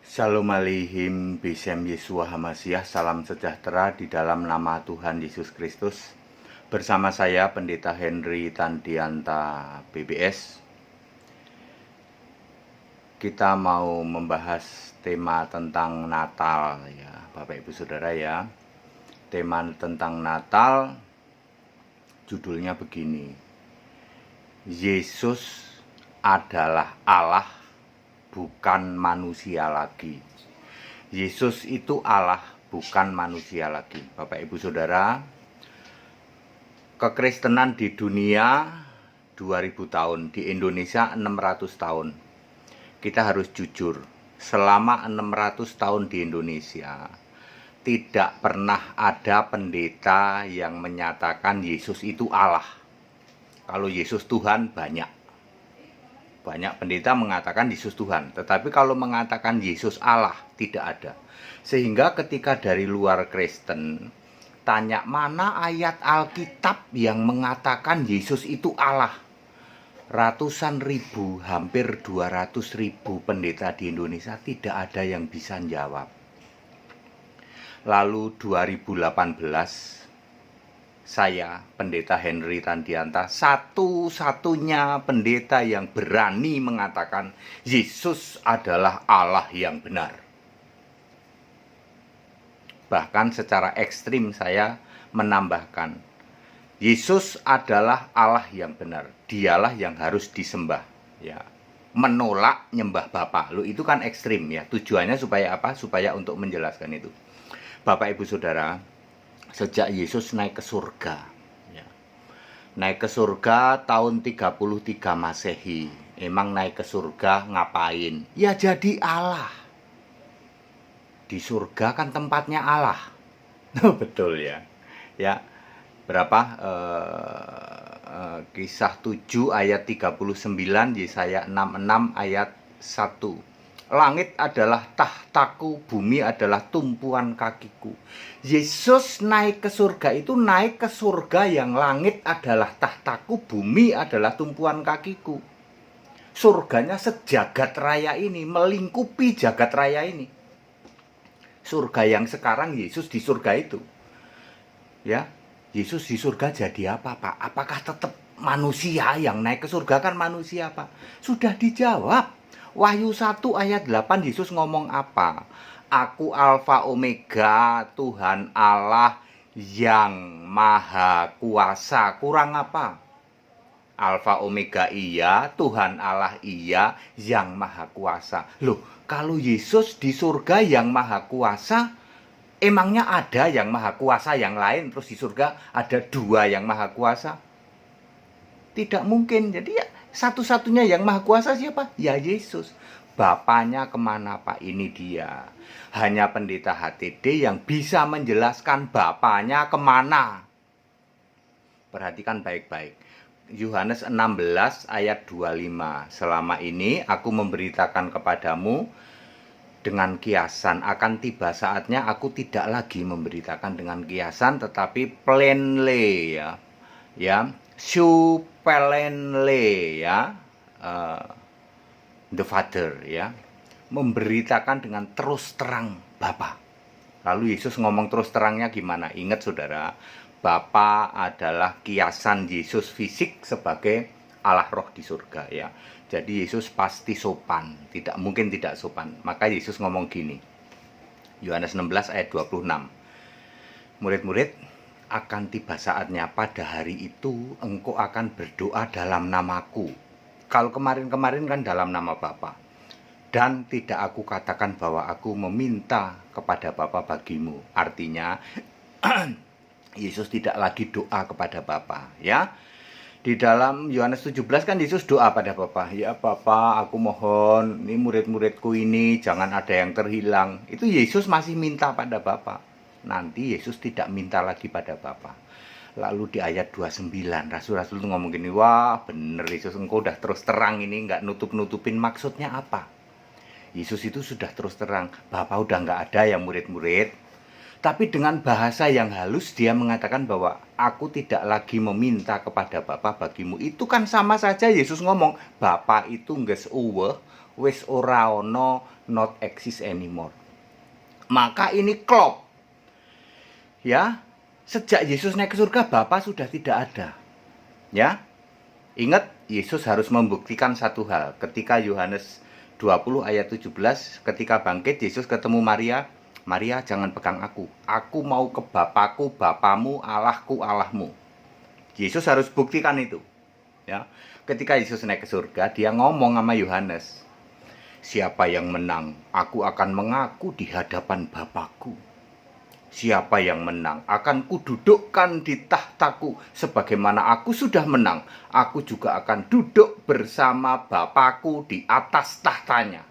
Shalom Aleihim, Bisem Yesua Hamasiah, salam sejahtera di dalam nama Tuhan Yesus Kristus. Bersama saya Pendeta Henry Tandianta BBS. Kita mau membahas tema tentang Natal ya, Bapak Ibu Saudara ya. Tema tentang Natal judulnya begini. Yesus adalah Allah, bukan manusia lagi. Yesus itu Allah, bukan manusia lagi. Bapak Ibu Saudara, kekristenan di dunia 2000 tahun, di Indonesia 600 tahun. Kita harus jujur, selama 600 tahun di Indonesia tidak pernah ada pendeta yang menyatakan Yesus itu Allah. Kalau Yesus Tuhan banyak pendeta mengatakan Yesus Tuhan, tetapi kalau mengatakan Yesus Allah tidak ada. Sehingga ketika dari luar Kristen tanya mana ayat Alkitab yang mengatakan Yesus itu Allah, ratusan ribu, hampir 200.000 pendeta di Indonesia tidak ada yang bisa jawab. Lalu 2018 saya, Pendeta Henry Tandianta, satu-satunya pendeta yang berani mengatakan Yesus adalah Allah yang benar. Bahkan secara ekstrim saya menambahkan, Yesus adalah Allah yang benar. Dialah yang harus disembah. Ya, menolak nyembah Bapa. Loh, itu kan ekstrim ya. Tujuannya supaya apa? Supaya untuk menjelaskan itu. Bapak Ibu Saudara, sejak Yesus naik ke surga ya. Naik ke surga tahun 33 Masehi. Emang naik ke surga ngapain? Ya jadi Allah. Di surga kan tempatnya Allah. Betul ya. Ya. Berapa? Kisah 7 ayat 39, Yesaya 66 ayat 1. Langit adalah tahtaku, bumi adalah tumpuan kakiku. Yesus naik ke surga itu naik ke surga yang langit adalah tahtaku, bumi adalah tumpuan kakiku. Surganya sejagat raya ini, melingkupi jagat raya ini. Surga yang sekarang Yesus di surga itu. Ya, Yesus di surga jadi apa, Pak? Apakah tetap manusia yang naik ke surga? Kan manusia, Pak. Sudah dijawab. Wahyu 1 ayat 8 Yesus ngomong apa? Aku Alfa Omega, Tuhan Allah yang Maha Kuasa. Kurang apa? Alfa Omega iya, Tuhan Allah iya, yang Maha Kuasa. Loh, kalau Yesus di surga yang Maha Kuasa, emangnya ada yang Maha Kuasa yang lain? Terus di surga ada 2 yang Maha Kuasa? Tidak mungkin. Jadi ya, satu-satunya yang Maha Kuasa siapa? Ya Yesus. Bapaknya kemana, Pak? Ini dia. Hanya pendeta HTD yang bisa menjelaskan Bapaknya kemana. Perhatikan baik-baik. Yohanes 16 ayat 25. Selama ini aku memberitakan kepadamu dengan kiasan. Akan tiba saatnya aku tidak lagi memberitakan dengan kiasan, tetapi plainly ya. Ya, plainly ya, the Father ya, memberitakan dengan terus terang Bapa. Lalu Yesus ngomong terus terangnya gimana? Ingat saudara, Bapa adalah kiasan Yesus fisik sebagai Allah roh di surga ya. Jadi Yesus pasti sopan, tidak mungkin tidak sopan. Maka Yesus ngomong gini, Yohanes 16 ayat 26. Murid-murid, akan tiba saatnya pada hari itu engkau akan berdoa dalam namaku. Kalau kemarin-kemarin kan dalam nama Bapa. Dan tidak aku katakan bahwa aku meminta kepada Bapa bagimu. Artinya Yesus tidak lagi doa kepada Bapa ya. Di dalam Yohanes 17 kan Yesus doa pada Bapa. Ya Bapa, aku mohon ini murid-muridku ini jangan ada yang terhilang. Itu Yesus masih minta pada Bapa. Nanti Yesus tidak minta lagi pada Bapa. Lalu di ayat 29 Rasul-Rasul itu ngomong gini, wah bener Yesus, engkau udah terus terang ini, nggak nutup-nutupin. Maksudnya apa? Yesus itu sudah terus terang, Bapa udah nggak ada yang murid-murid, Tapi dengan bahasa yang halus dia mengatakan bahwa aku tidak lagi meminta kepada Bapa bagimu. Itu kan sama saja Yesus ngomong, Bapa itu nges uweh, wis ora ono, not exist anymore. Maka ini klop. Ya, sejak Yesus naik ke surga, Bapa sudah tidak ada. Ya, ingat Yesus harus membuktikan satu hal. Ketika Yohanes 20 ayat 17, ketika bangkit Yesus ketemu Maria, Maria jangan pegang aku mau ke Bapakku, Bapamu, Allahku, Allahmu. Yesus harus buktikan itu. Ya, ketika Yesus naik ke surga, dia ngomong sama Yohanes, siapa yang menang, aku akan mengaku di hadapan Bapakku. Siapa yang menang, akan kududukkan di tahtaku. Sebagaimana aku sudah menang, aku juga akan duduk bersama Bapakku di atas tahtanya.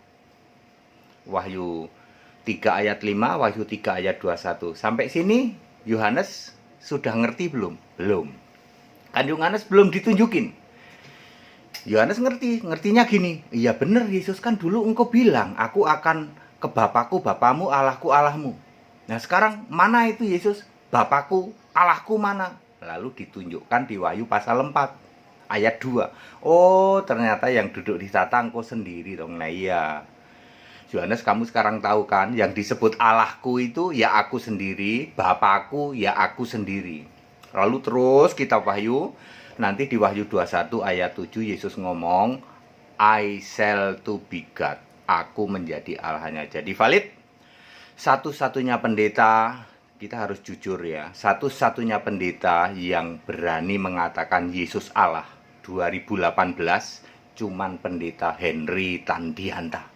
Wahyu 3 ayat 5, Wahyu 3 ayat 21. Sampai sini Yohanes sudah ngerti belum? Belum. Kan Yohanes belum ditunjukin. Yohanes ngertinya gini, iya bener Yesus kan dulu engkau bilang, aku akan ke Bapakku, Bapamu, Allahku, Allahmu. Nah sekarang mana itu Yesus? Bapakku, Allahku mana? Lalu ditunjukkan di Wahyu pasal 4 ayat 2. Oh ternyata yang duduk di tahta engkau sendiri dong. Nah iya, Yohanes, kamu sekarang tahu kan, yang disebut Allahku itu ya aku sendiri, Bapakku ya aku sendiri. Lalu terus kita Wahyu, nanti di Wahyu 21 ayat 7 Yesus ngomong, I shall to be God, aku menjadi Allahnya. Jadi valid, satu-satunya pendeta, kita harus jujur ya, satu-satunya pendeta yang berani mengatakan Yesus Allah 2018 cuman pendeta Henry Tandianta.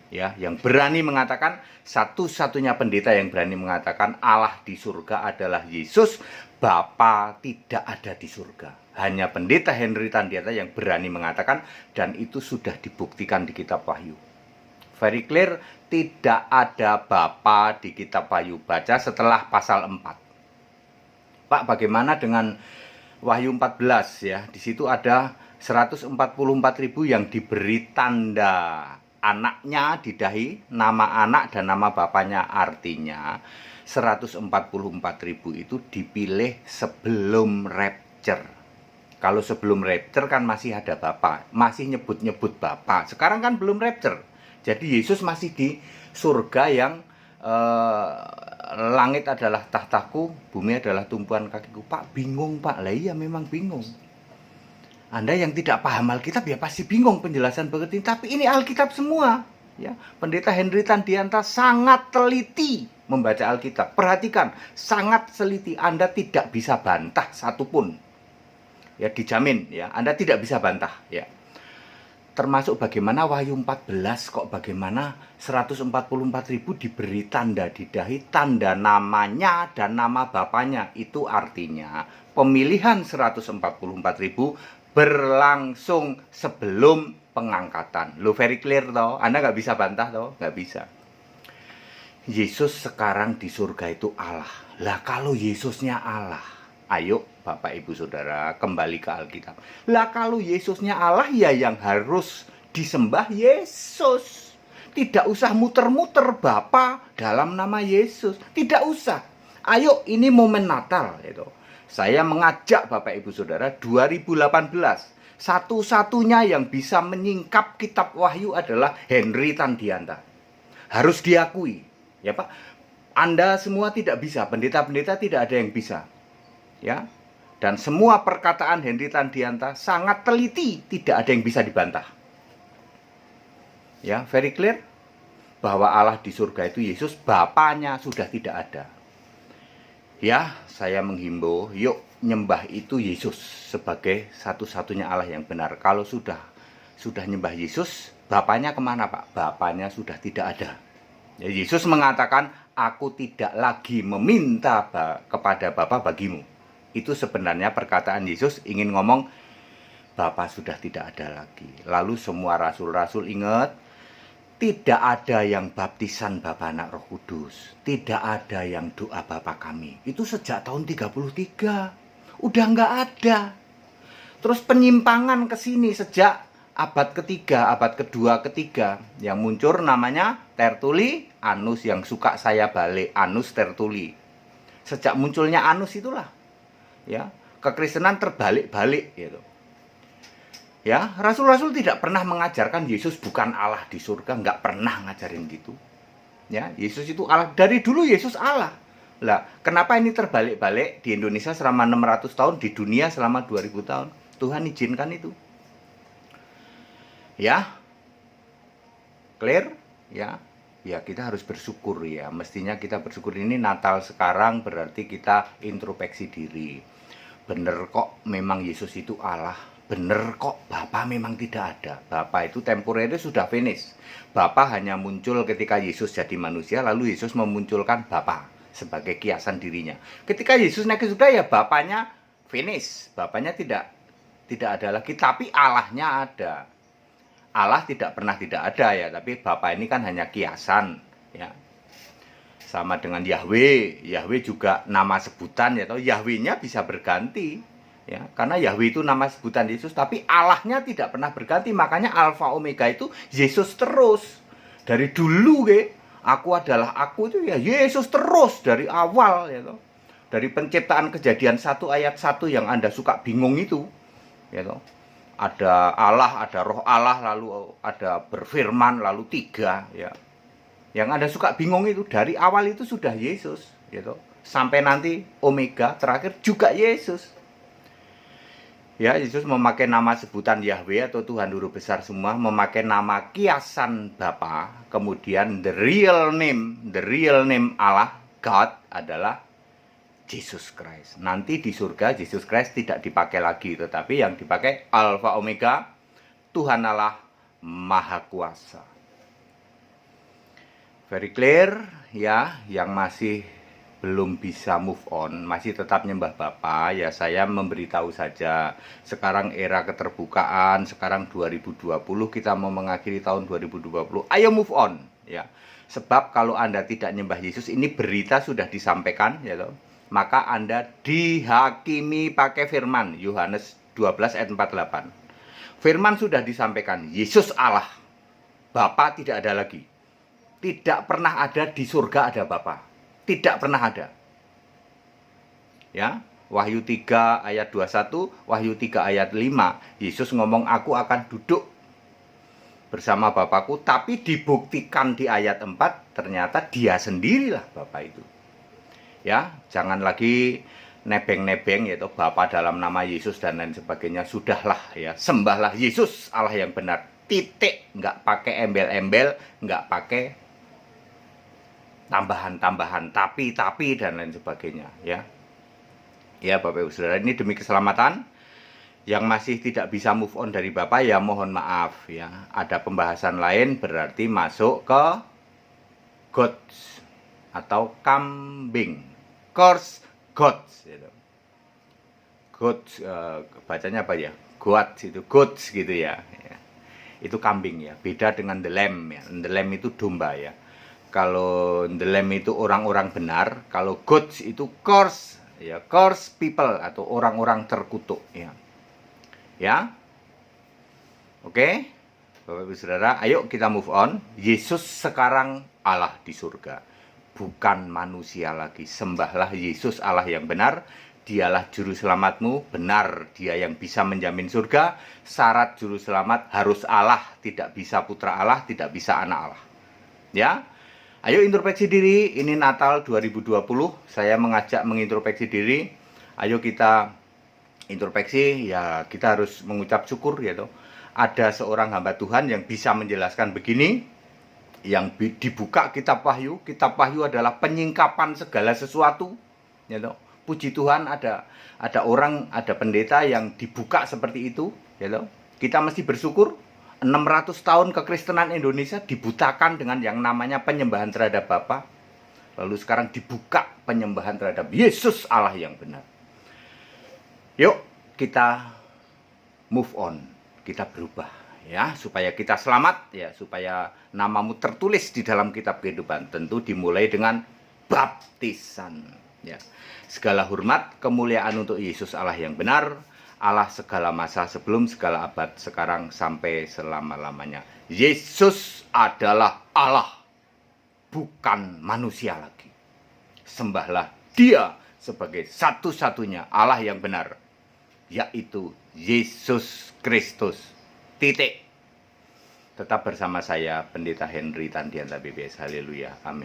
Ya, yang berani mengatakan, satu-satunya pendeta yang berani mengatakan Allah di surga adalah Yesus, Bapa tidak ada di surga. Hanya pendeta Henry Tandiata yang berani mengatakan, dan itu sudah dibuktikan di kitab Wahyu. Very clear, tidak ada Bapa di kitab Wahyu. Baca setelah pasal 4. Pak, bagaimana dengan Wahyu 14 ya? Di situ ada 144.000 yang diberi tanda anaknya di dahi, nama anak dan nama bapaknya. Artinya 144.000 itu dipilih sebelum rapture. Kalau sebelum rapture kan masih ada bapak, masih nyebut-nyebut bapak. Sekarang kan belum rapture. Jadi Yesus masih di surga yang langit adalah tahtaku, bumi adalah tumpuan kakiku. Pak bingung Pak, lah iya memang bingung. Anda yang tidak paham Alkitab ya pasti bingung penjelasan begitu. Tapi ini Alkitab semua. Ya, Pendeta Henry Tandianta sangat teliti membaca Alkitab. Perhatikan, sangat teliti. Anda tidak bisa bantah satupun. Ya, dijamin ya, Anda tidak bisa bantah ya. Termasuk bagaimana Wahyu 14 kok bagaimana 144.000 diberi tanda di dahi, tanda namanya dan nama bapaknya. Itu artinya pemilihan 144.000 berlangsung sebelum pengangkatan. Lo very clear toh, Anda nggak bisa bantah toh, nggak bisa. Yesus sekarang di surga itu Allah. Lah kalau Yesusnya Allah, ayo Bapak Ibu Saudara kembali ke Alkitab. Lah kalau Yesusnya Allah ya yang harus disembah Yesus. Tidak usah muter-muter Bapa dalam nama Yesus. Tidak usah. Ayo ini momen Natal itu. Saya mengajak Bapak Ibu Saudara 2018 satu-satunya yang bisa menyingkap kitab Wahyu adalah Henry Tandianta. Harus diakui. Ya Pak, Anda semua tidak bisa, pendeta-pendeta tidak ada yang bisa. Ya. Dan semua perkataan Henry Tandianta sangat teliti, tidak ada yang bisa dibantah. Ya, very clear bahwa Allah di surga itu Yesus, Bapaknya sudah tidak ada. Ya, saya menghimbau, yuk nyembah itu Yesus sebagai satu-satunya Allah yang benar. Kalau sudah nyembah Yesus, Bapaknya kemana Pak? Bapaknya sudah tidak ada. Ya, Yesus mengatakan, aku tidak lagi meminta kepada Bapa bagimu. Itu sebenarnya perkataan Yesus ingin ngomong, Bapa sudah tidak ada lagi. Lalu semua rasul-rasul ingat, tidak ada yang baptisan Bapa Anak Roh Kudus. Tidak ada yang doa Bapa kami. Itu sejak tahun 33. Udah nggak ada. Terus penyimpangan ke sini sejak abad ketiga, abad kedua, ketiga yang muncul namanya Tertullianus, yang suka saya balik, Annus Tertulli. Sejak munculnya Annus itulah ya kekristenan terbalik-balik gitu. Ya, rasul-rasul tidak pernah mengajarkan Yesus bukan Allah di surga, nggak pernah ngajarin gitu. Ya, Yesus itu Allah, dari dulu Yesus Allah. Lah, kenapa ini terbalik-balik di Indonesia selama 600 tahun, di dunia selama 2000 tahun? Tuhan izinkan itu. Ya. Clear? Ya. Ya, kita harus bersyukur ya. Mestinya kita bersyukur. Ini Natal sekarang berarti kita introspeksi diri. Bener kok memang Yesus itu Allah. Bener kok Bapa memang tidak ada. Bapa itu temporary sudah finish. Bapa hanya muncul ketika Yesus jadi manusia, lalu Yesus memunculkan Bapa sebagai kiasan dirinya. Ketika Yesus naik ke surga ya Bapanya finish. Bapanya tidak ada lagi, tapi Allahnya ada. Allah tidak pernah tidak ada ya, tapi Bapa ini kan hanya kiasan ya. Sama dengan Yahweh. Yahweh juga nama sebutan ya, Yahweh-nya bisa berganti. Ya, karena Yahweh itu nama sebutan Yesus, tapi Allahnya tidak pernah berganti. Makanya Alfa Omega itu Yesus terus. Dari dulu aku adalah aku itu ya Yesus terus dari awal ya toh. Dari penciptaan Kejadian 1 ayat 1 yang Anda suka bingung itu ya toh. Ada Allah, ada Roh Allah, lalu ada berfirman, lalu 3 ya. Yang Anda suka bingung itu dari awal itu sudah Yesus ya toh. Sampai nanti Omega terakhir juga Yesus. Ya, Yesus memakai nama sebutan Yahweh atau Tuhan Guru Besar semua, memakai nama kiasan Bapa, kemudian the real name Allah, God adalah Jesus Christ. Nanti di surga Jesus Christ tidak dipakai lagi, tetapi yang dipakai Alfa Omega, Tuhan Allah Maha Kuasa. Very clear ya, yang masih belum bisa move on, masih tetap nyembah Bapa, ya saya memberitahu saja. Sekarang era keterbukaan, sekarang 2020, kita mau mengakhiri tahun 2020. Ayo move on ya. Sebab kalau Anda tidak nyembah Yesus, ini berita sudah disampaikan ya toh. Maka Anda dihakimi pakai firman Yohanes 12 ayat 48. Firman sudah disampaikan, Yesus Allah. Bapa tidak ada lagi. Tidak pernah ada di surga ada Bapa. Tidak pernah ada. Ya, Wahyu 3 ayat 21, Wahyu 3 ayat 5. Yesus ngomong aku akan duduk bersama Bapakku, tapi dibuktikan di ayat 4 ternyata dia sendirilah Bapa itu. Ya, jangan lagi nebeng-nebeng yaitu Bapa dalam nama Yesus dan lain sebagainya. Sudahlah ya, sembahlah Yesus Allah yang benar. Titik, nggak pakai embel-embel, nggak pakai tambahan-tambahan tapi dan lain sebagainya ya. Ya Bapak Ibu Saudara, ini demi keselamatan. Yang masih tidak bisa move on dari Bapak ya mohon maaf ya. Ada pembahasan lain berarti masuk ke gods atau kambing. Course gods gitu. Gods bacanya apa ya? Gods itu gods gitu ya. Itu kambing ya. Beda dengan the lamb ya. The lamb itu domba ya. Kalau the lamb itu orang-orang benar, kalau gods itu curse ya, curse people atau orang-orang terkutuk ya. Ya. Oke. Bapak Ibu Saudara, ayo kita move on. Yesus sekarang Allah di surga. Bukan manusia lagi. Sembahlah Yesus Allah yang benar. Dialah juru selamatmu, benar dia yang bisa menjamin surga. Syarat juru selamat harus Allah, tidak bisa putra Allah, tidak bisa anak Allah. Ya. Ayo introspeksi diri, ini Natal 2020, saya mengajak mengintrospeksi diri. Ayo kita introspeksi, ya kita harus mengucap syukur ya toh. Ada seorang hamba Tuhan yang bisa menjelaskan begini, yang dibuka kitab Wahyu. Kitab Wahyu adalah penyingkapan segala sesuatu ya toh. Puji Tuhan ada orang, ada pendeta yang dibuka seperti itu ya toh. Kita mesti bersyukur. 600 tahun kekristenan Indonesia dibutakan dengan yang namanya penyembahan terhadap Bapa. Lalu sekarang dibuka penyembahan terhadap Yesus Allah yang benar. Yuk kita move on, kita berubah ya, supaya kita selamat ya, supaya namamu tertulis di dalam kitab kehidupan. Tentu dimulai dengan baptisan ya. Segala hormat, kemuliaan untuk Yesus Allah yang benar. Allah segala masa, sebelum segala abad, sekarang sampai selama-lamanya. Yesus adalah Allah, bukan manusia lagi. Sembahlah Dia sebagai satu-satunya Allah yang benar, yaitu Yesus Kristus. Titik. Tetap bersama saya, Pendeta Henry Tandianta BBS. Haleluya. Amin.